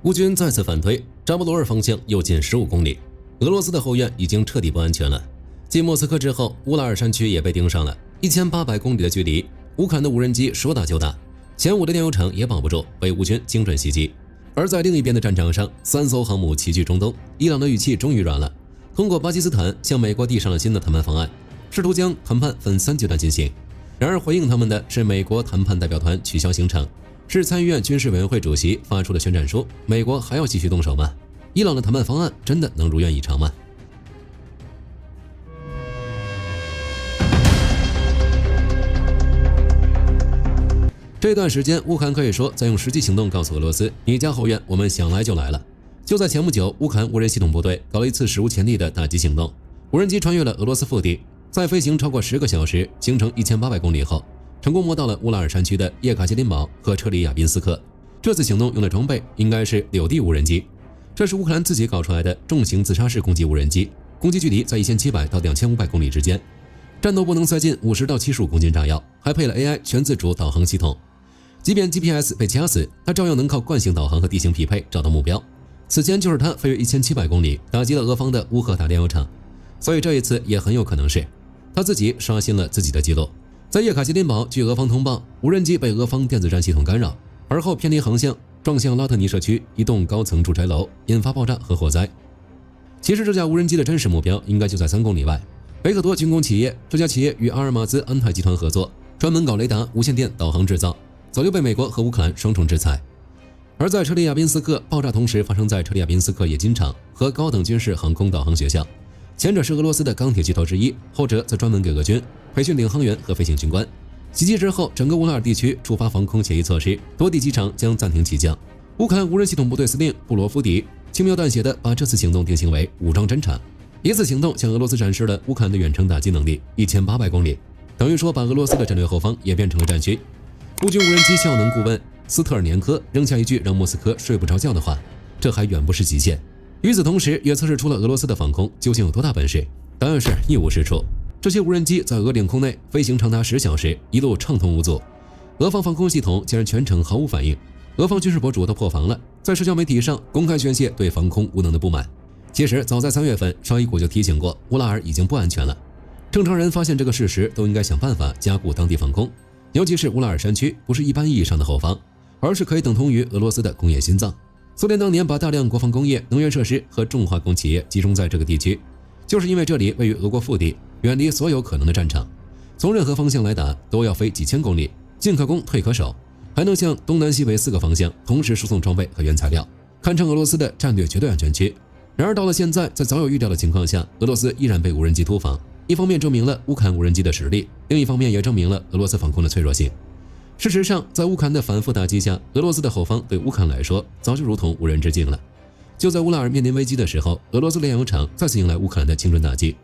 乌军再次反推，扎波罗热方向又近15公里，俄罗斯的后院已经彻底不安全了。继莫斯科之后，乌拉尔山区也被盯上了，1800公里的距离，乌克兰的无人机说打就打，前5的炼油厂也保不住，被乌军精准袭击。而在另一边的战场上，3艘航母齐聚中东，伊朗的语气终于软了，通过巴基斯坦向美国递上了新的谈判方案，试图将谈判分3阶段进行。然而回应他们的是美国谈判代表团取消行程，是参议院军事委员会主席发出的宣战书，美国还要继续动手吗？伊朗的谈判方案真的能如愿以偿吗？这段时间，乌克兰可以说在用实际行动告诉俄罗斯，你家后院我们想来就来了。就在前不久，乌克兰无人系统部队搞了一次史无前例的打击行动，无人机穿越了俄罗斯腹地，在飞行超过10个小时，行程1800公里后，成功摸到了乌拉尔山区的叶卡捷琳堡和车里亚宾斯克。这次行动用的装备应该是柳地无人机，这是乌克兰自己搞出来的重型自杀式攻击无人机，攻击距离在1700到2500公里之间，战斗部能塞进50到75公斤炸药，还配了 AI 全自主导航系统。即便 GPS 被掐死，它照样能靠惯性导航和地形匹配找到目标。此前就是它飞越1700公里，打击了俄方的乌赫塔炼油厂，所以这一次也很有可能是他自己刷新了自己的记录。在叶卡捷琳堡，据俄方通报，无人机被俄方电子战系统干扰，而后偏离航向，撞向拉特尼社区一栋高层住宅楼，引发爆炸和火灾。其实这架无人机的真实目标应该就在3公里外，北可多军工企业，这家企业与阿尔马兹安泰集团合作，专门搞雷达、无线电导航制造，早就被美国和乌克兰双重制裁。而在车里亚宾斯克，爆炸同时发生在车里亚宾斯克冶金厂和高等军事航空导航学校，前者是俄罗斯的钢铁巨头之一，后者则专门给俄军培训领航员和飞行军官。袭击之后，整个乌拉尔地区触发防空协议措施，多地机场将暂停起降。乌克兰无人系统部队司令布罗夫迪轻描淡写地把这次行动定性为武装侦察，一次行动向俄罗斯展示了乌克兰的远程打击能力1800公里，等于说把俄罗斯的战略后方也变成了战区。乌军无人机效能顾问斯特尔年科扔下一句让莫斯科睡不着觉的话，这还远不是极限。与此同时，也测试出了俄罗斯的防空究竟有多大本事，答案是一无是处。这些无人机在俄领空内飞行长达10小时，一路畅通无阻，俄方防空系统竟然全程毫无反应。俄方军事博主都破防了，在社交媒体上公开宣泄对防空无能的不满。其实早在3月份，绍伊古就提醒过乌拉尔已经不安全了。正常人发现这个事实都应该想办法加固当地防空，尤其是乌拉尔山区不是一般意义上的后方，而是可以等同于俄罗斯的工业心脏。苏联当年把大量国防工业、能源设施和重化工企业集中在这个地区，就是因为这里位于俄国腹地，远离所有可能的战场，从任何方向来打都要飞几千公里，进可攻退可守，还能向东南西北4个方向同时输送装备和原材料，堪称俄罗斯的战略绝对安全区。然而到了现在，在早有预料的情况下，俄罗斯依然被无人机突防，一方面证明了乌克兰无人机的实力，另一方面也证明了俄罗斯防空的脆弱性。事实上，在乌克兰的反复打击下，俄罗斯的后方对乌克兰来说早就如同无人之境了。就在乌拉尔面临危机的时候，俄罗斯炼油厂再次迎来乌克兰的精准打击。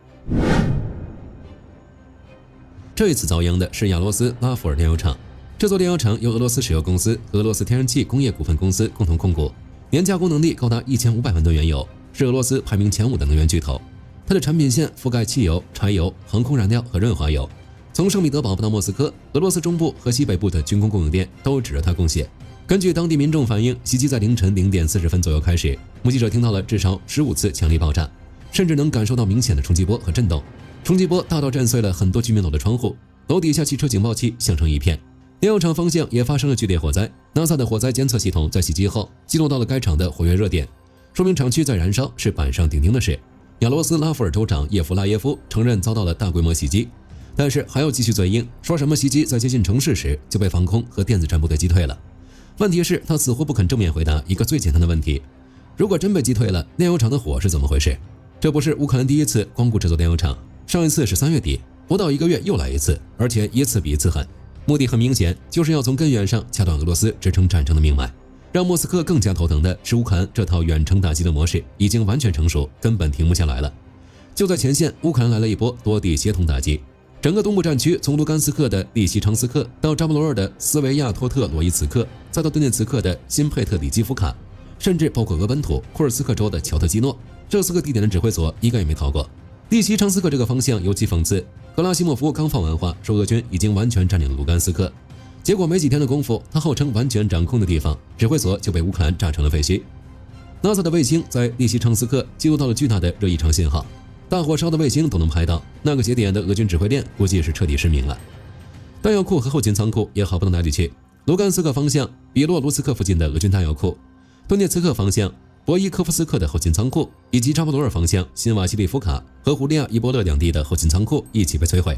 这一次遭殃的是亚罗斯拉夫尔炼油厂，这座炼油厂由俄罗斯石油公司和俄罗斯天然气工业股份公司共同控股，年加工能力高达1500万吨原油，是俄罗斯排名前5的能源巨头。它的产品线覆盖汽油、柴油、航空燃料和润滑油。从圣彼得堡到莫斯科，俄罗斯中部和西北部的军工供应链都指着它供血。根据当地民众反映，袭击在凌晨0点40分左右开始，目击者听到了至少15次强力爆炸，甚至能感受到明显的冲击波和震动。冲击波大到震碎了很多居民楼的窗户，楼底下汽车警报器响成一片。炼油厂方向也发生了剧烈火灾 ，NASA 的火灾监测系统在袭击后记录到了该厂的活跃热点，说明厂区在燃烧是板上钉钉的事。亚罗斯拉夫尔州长叶夫拉耶夫承认遭到了大规模袭击，但是还要继续嘴硬，说什么袭击在接近城市时就被防空和电子战部队击退了。问题是，他似乎不肯正面回答一个最简单的问题：如果真被击退了，炼油厂的火是怎么回事？这不是乌克兰第一次光顾这座炼油厂，上一次是3月底，不到1个月又来一次，而且一次比一次狠。目的很明显，就是要从根源上掐断俄罗斯支撑战争的命脉。让莫斯科更加头疼的是，乌克兰这套远程打击的模式已经完全成熟，根本停不下来了。就在前线，乌克兰来了一波多地协同打击。整个东部战区从卢甘斯克的利西昌斯克到扎波罗热的斯维亚托特罗伊茨克，再到顿涅茨克的新佩特里基夫卡，甚至包括俄本土库尔斯克州的乔特基诺，这4个地点的指挥所一个也没逃过。利西昌斯克这个方向尤其讽刺，格拉西莫夫刚放完话说俄军已经完全占领了卢甘斯克，结果没几天的功夫，他号称完全掌控的地方指挥所就被乌克兰炸成了废墟。NASA 的卫星在利西昌斯克记录到了巨大的热异常信号，大火烧的卫星都能拍到，那个节点的俄军指挥链估计是彻底失明了。弹药库和后勤仓库也好不到哪里去，卢甘斯克方向比洛卢斯克附近的俄军弹药库，顿涅茨克方向博伊科夫斯克的后勤仓库，以及扎波罗尔方向新瓦西里夫卡和胡利亚伊波勒两地的后勤仓库一起被摧毁。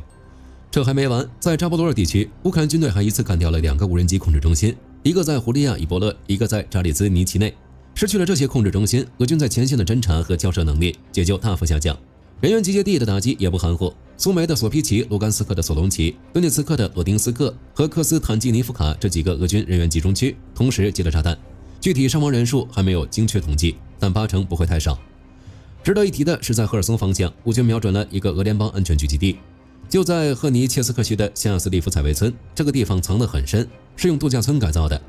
这还没完，在扎波罗尔地区，乌克兰军队还一次干掉了2个无人机控制中心，一个在胡利亚伊波勒，一个在扎里兹尼奇内。失去了这些控制中心，俄军在前线的侦察和交涉能力也就大幅下降。人员集结地的打击也不含糊，苏梅的索皮奇、卢甘斯克的索隆齐、顿涅茨克的罗丁斯克和科斯坦基尼夫卡这几个俄军人员集中区同时接了炸弹，具体伤亡人数还没有精确统计，但8成不会太少。值得一提的是，在赫尔松方向，乌军瞄准了一个俄联邦安全局基地，就在赫尼切斯克区的夏斯利夫采薇村，这个地方藏得很深，是用度假村改造的，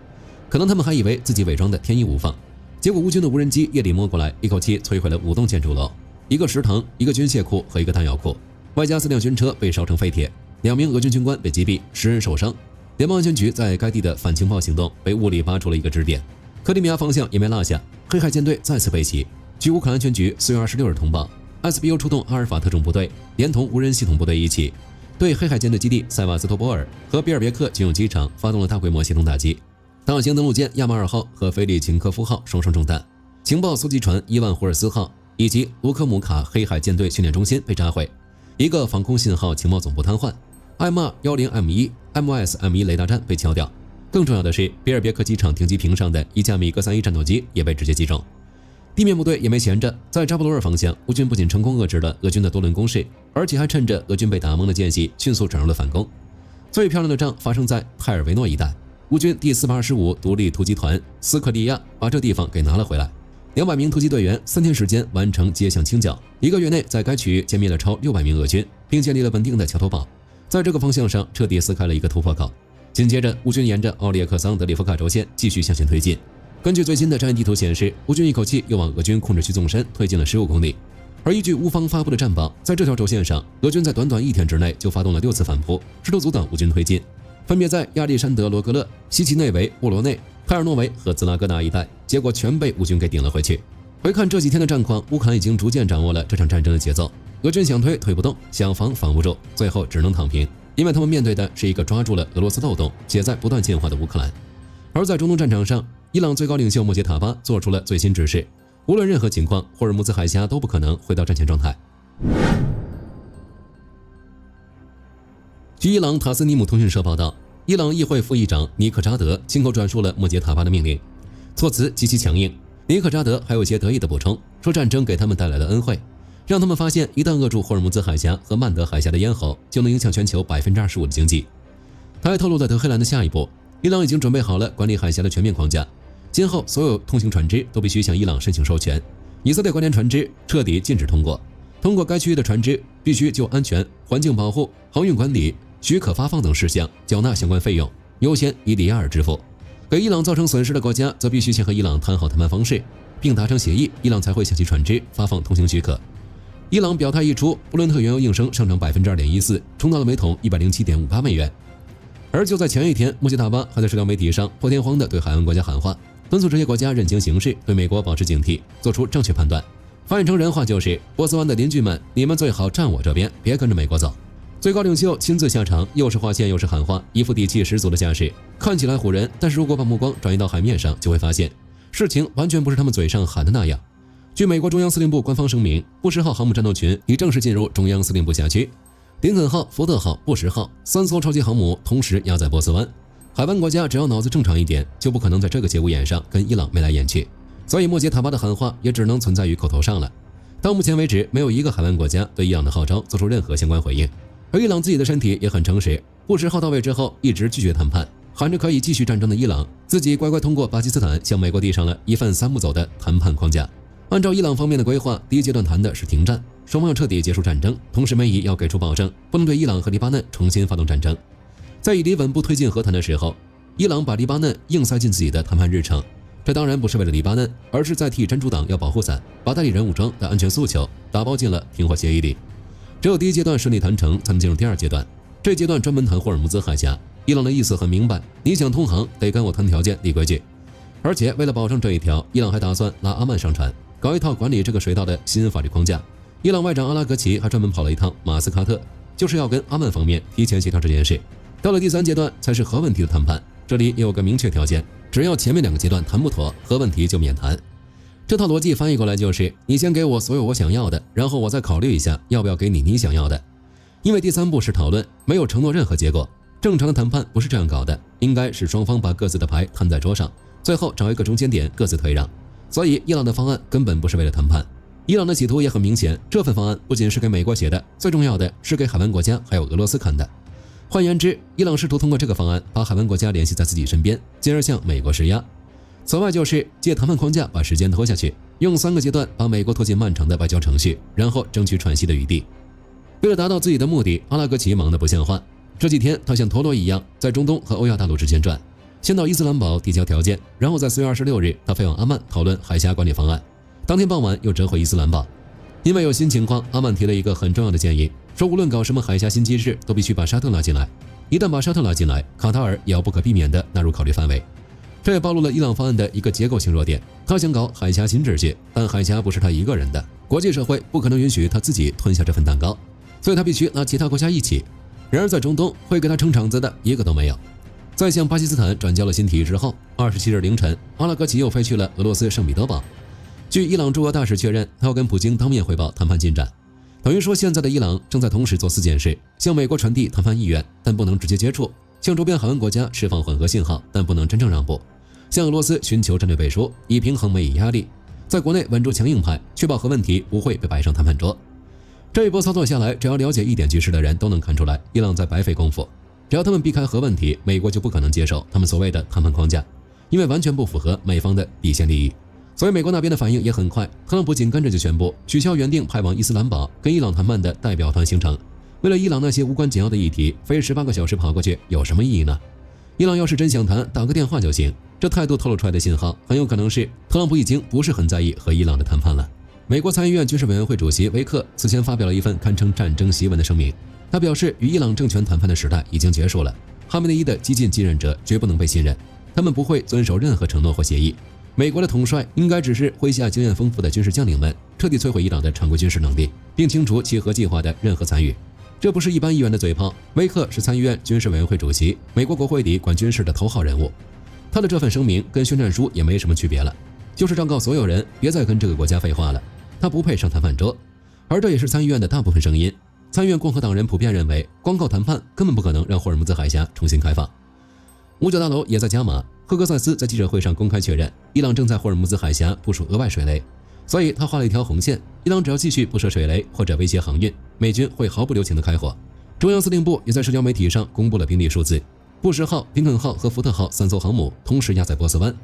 可能他们还以为自己伪装的天衣无缝。结果乌军的无人机夜里摸过来，一口气摧毁了5栋建筑楼，一个食堂、一个军械库和一个弹药库，外加4辆军车被烧成废铁，2名俄军军官被击毙，10人受伤。联邦安全局在该地的反情报行动被雾里扒出了一个支点。克里米亚方向也没落下，黑海舰队再次被袭。据乌克兰安全局4月26日通报， SBU 出动阿尔法特种部队，连同无人系统部队一起，对黑海舰队基地塞瓦斯托波尔和比尔别克军用机场发动了大规模系统打击。大型登陆舰亚马尔号和菲利琴科夫号双双中弹，情报搜集船伊万胡尔斯号以及卢科姆卡黑海舰队训练中心被炸毁，一个防空信号情报总部瘫痪，艾玛 10M1 MSM1 雷达站被敲掉。更重要的是，比尔别克机场停机坪上的一架米格31战斗机也被直接击中。地面部队也没闲着，在扎波罗尔方向，乌军不仅成功遏制了俄军的多轮攻势，而且还趁着俄军被打懵的间隙，迅速转入了反攻。最漂亮的仗发生在泰尔维诺一带，乌军第425独立突击团斯克利亚把这地方给拿了回来，200名突击队员3天时间完成街巷清剿，1个月内在该区域歼灭了超600名俄军，并建立了稳定的桥头堡，在这个方向上彻底撕开了一个突破口。紧接着，乌军沿着奥列克桑德里夫卡轴线继续向前推进。根据最新的战役地图显示，乌军一口气又往俄军控制区纵深推进了15公里。而依据乌方发布的战报，在这条轴线上，俄军在短短1天之内就发动了6次反扑，试图阻挡乌军推进，分别在亚历山德罗格勒、西奇内维、沃罗内、泰尔诺维和兹拉戈达一带，结果全被乌军给顶了回去。回看这几天的战况，乌克兰已经逐渐掌握了这场战争的节奏。俄军想推推不动，想防防不住，最后只能躺平，因为他们面对的是一个抓住了俄罗斯漏洞且在不断进化的乌克兰。而在中东战场上，伊朗最高领袖莫杰塔巴做出了最新指示，无论任何情况，霍尔木兹海峡都不可能回到战前状态。据伊朗塔斯尼姆通讯社报道，伊朗议会副议长尼克扎德亲口转述了莫杰塔巴的命令，措辞极其强硬。尼克扎德还有些得意的补充说，战争给他们带来了恩惠，让他们发现一旦扼住霍尔木兹海峡和曼德海峡的咽喉，就能影响全球25%的经济。他还透露了德黑兰的下一步，伊朗已经准备好了管理海峡的全面框架，今后所有通行船只都必须向伊朗申请授权，以色列关联船只彻底禁止通过。通过该区域的船只必须就安全、环境保护、航运管理、许可发放等事项缴纳相关费用，优先以里亚尔支付。给伊朗造成损失的国家则必须先和伊朗谈好谈判方式，并达成协议，伊朗才会向其船只发放通行许可。伊朗表态一出，布伦特原油应声上涨 2.14%， 冲到了每桶 107.58 美元。而就在前一天，莫杰塔巴还在社交媒体上破天荒地对海湾国家喊话，敦促这些国家认清形势，对美国保持警惕，做出正确判断。翻译成人话就是：波斯湾的邻居们，你们最好站我这边，别跟着美国走。最高领袖亲自下场，又是划线又是喊话，一副底气十足的架势，看起来唬人，但是如果把目光转移到海面上，就会发现事情完全不是他们嘴上喊的那样。据美国中央司令部官方声明，布什号航母战斗群已正式进入中央司令部辖区，林肯号、福特号、布什号3艘超级航母同时压在波斯湾。海湾国家只要脑子正常一点，就不可能在这个节骨眼上跟伊朗眉来眼去，所以莫杰塔巴的喊话也只能存在于口头上了。到目前为止，没有一个海湾国家对伊朗的号召做出任何相关回应。而伊朗自己的身体也很诚实，布什号到位之后一直拒绝谈判，喊着可以继续战争的伊朗，自己乖乖通过巴基斯坦向美国递上了一份3步走的谈判框架。按照伊朗方面的规划，第一阶段谈的是停战，双方要彻底结束战争，同时美以要给出保证，不能对伊朗和黎巴嫩重新发动战争。在以黎稳步推进和谈的时候，伊朗把黎巴嫩硬塞进自己的谈判日程，这当然不是为了黎巴嫩，而是在替真主党要保护伞，把代理人武装的安全诉求打包进了停火协议里。只有第一阶段顺利谈成，才能进入第二阶段。这阶段专门谈霍尔木兹海峡，伊朗的意思很明白，你想通航得跟我谈条件立规矩。而且为了保证这一条，伊朗还打算拉阿曼上船，搞一套管理这个水道的新法律框架。伊朗外长阿拉格齐还专门跑了一趟马斯喀特，就是要跟阿曼方面提前协调这件事。到了第3阶段才是核问题的谈判，这里也有个明确条件，只要前面2个阶段谈不妥，核问题就免谈。这套逻辑翻译过来就是，你先给我所有我想要的，然后我再考虑一下要不要给你想要的。因为第3步是讨论，没有承诺任何结果。正常的谈判不是这样搞的，应该是双方把各自的牌摊在桌上，最后找一个中间点各自退让。所以伊朗的方案根本不是为了谈判。伊朗的企图也很明显，这份方案不仅是给美国写的，最重要的是给海湾国家还有俄罗斯看的。换言之，伊朗试图通过这个方案把海湾国家联系在自己身边，进而向美国施压。此外就是借谈判框架把时间拖下去，用3个阶段把美国拖进漫长的外交程序，然后争取喘息的余地。为了达到自己的目的，阿拉格齐忙得不像话。这几天他像陀螺一样在中东和欧亚大陆之间转，先到伊斯兰堡递交条件，然后在4月26日他飞往阿曼讨论海峡管理方案，当天傍晚又折回伊斯兰堡。因为有新情况，阿曼提了一个很重要的建议，说无论搞什么海峡新机制，都必须把沙特拉进来。一旦把沙特拉进来，卡塔尔也要不可避免地纳入考虑范围。这也暴露了伊朗方案的一个结构性弱点，他想搞海峡新秩序，但海峡不是他一个人的，国际社会不可能允许他自己吞下这份蛋糕，所以他必须拉其他国家一起。然而在中东，会给他撑场子的一个都没有。在向巴基斯坦转交了新提议之后，27日凌晨，阿拉格齐又飞去了俄罗斯圣彼得堡。据伊朗驻俄大使确认，他要跟普京当面汇报谈判进展。等于说，现在的伊朗正在同时做4件事：向美国传递谈判意愿，但不能直接接触；向周边海湾国家释放混合信号，但不能真正让步；向俄罗斯寻求战略背书，以平衡美伊压力；在国内稳住强硬派，确保核问题不会被摆上谈判桌。这一波操作下来，只要了解一点局势的人都能看出来，伊朗在白费功夫。只要他们避开核问题，美国就不可能接受他们所谓的谈判框架，因为完全不符合美方的底线利益。所以美国那边的反应也很快，特朗普紧跟着就宣布取消原定派往伊斯兰堡跟伊朗谈判的代表团行程。为了伊朗那些无关紧要的议题，飞18个小时跑过去有什么意义呢？伊朗要是真想谈，打个电话就行。这态度透露出来的信号，很有可能是特朗普已经不是很在意和伊朗的谈判了。美国参议院军事委员会主席威克此前发表了一份堪称战争檄文的声明，他表示与伊朗政权谈判的时代已经结束了，哈梅内伊的激进继任者绝不能被信任，他们不会遵守任何承诺或协议。美国的统帅应该只是麾下经验丰富的军事将领们，彻底摧毁伊朗的常规军事能力，并清除其核计划的任何参与。这不是一般议员的嘴炮，威克是参议院军事委员会主席，美国国会里管军事的头号人物。他的这份声明跟宣战书也没什么区别了，就是昭告所有人别再跟这个国家废话了，他不配上谈判桌。而这也是参议院的大部分声音。参议院共和党人普遍认为，光靠谈判根本不可能让霍尔木兹海峡重新开放。五角大楼也在加码，赫格塞斯在记者会上公开确认，伊朗正在霍尔木兹海峡部署额外水雷，所以他画了一条红线，伊朗只要继续布设水雷或者威胁航运，美军会毫不留情地开火。中央司令部也在社交媒体上公布了兵力数字，布什号、林肯号和福特号3艘航母同时压在波斯湾，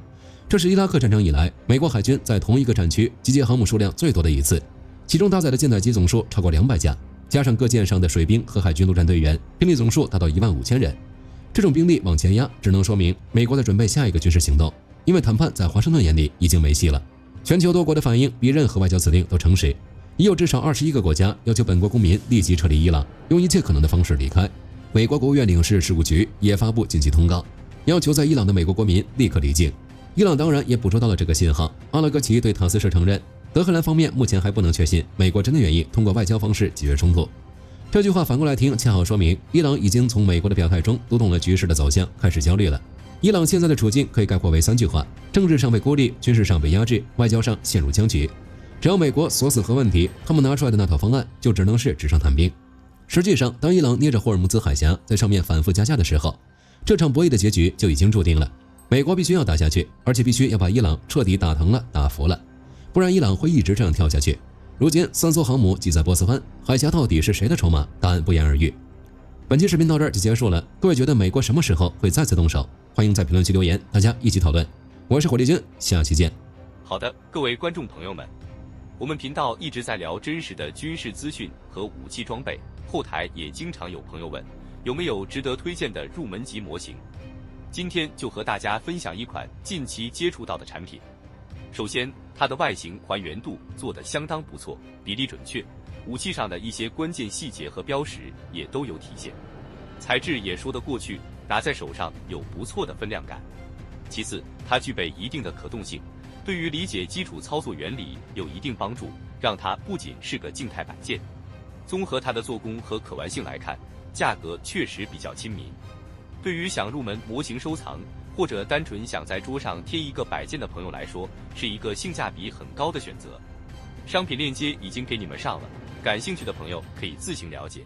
这是伊拉克战争以来美国海军在同一个战区集结航母数量最多的一次，其中搭载的舰载机总数超过200架，加上各舰上的水兵和海军陆战队员，兵力总数达到15000人。这种兵力往前压，只能说明美国在准备下一个军事行动，因为谈判在华盛顿眼里已经没戏了。全球多国的反应比任何外交指令都诚实，已有至少21个国家要求本国公民立即撤离伊朗，用一切可能的方式离开。美国国务院领事事务局也发布紧急通告，要求在伊朗的美国国民立刻离境。伊朗当然也捕捉到了这个信号。阿拉格齐对塔斯社承认，德黑兰方面目前还不能确信美国真的愿意通过外交方式解决冲突。这句话反过来听，恰好说明伊朗已经从美国的表态中读懂了局势的走向，开始焦虑了。伊朗现在的处境可以概括为3句话：政治上被孤立，军事上被压制，外交上陷入僵局。只要美国锁死核问题，他们拿出来的那套方案就只能是纸上谈兵。实际上，当伊朗捏着霍尔木兹海峡在上面反复加价的时候，这场博弈的结局就已经注定了。美国必须要打下去，而且必须要把伊朗彻底打疼了、打服了，不然伊朗会一直这样跳下去。如今3艘航母挤在波斯湾，海峡到底是谁的筹码？答案不言而喻。本期视频到这儿就结束了，各位觉得美国什么时候会再次动手？欢迎在评论区留言，大家一起讨论。我是火力军，下期见。好的，各位观众朋友们，我们频道一直在聊真实的军事资讯和武器装备，后台也经常有朋友问，有没有值得推荐的入门级模型？今天就和大家分享一款近期接触到的产品。首先，它的外形还原度做得相当不错，比例准确，武器上的一些关键细节和标识也都有体现，材质也说得过去，拿在手上有不错的分量感。其次，它具备一定的可动性，对于理解基础操作原理有一定帮助，让它不仅是个静态摆件。综合它的做工和可玩性来看，价格确实比较亲民。对于想入门模型收藏，或者单纯想在桌上贴一个摆件的朋友来说，是一个性价比很高的选择。商品链接已经给你们上了，感兴趣的朋友可以自行了解。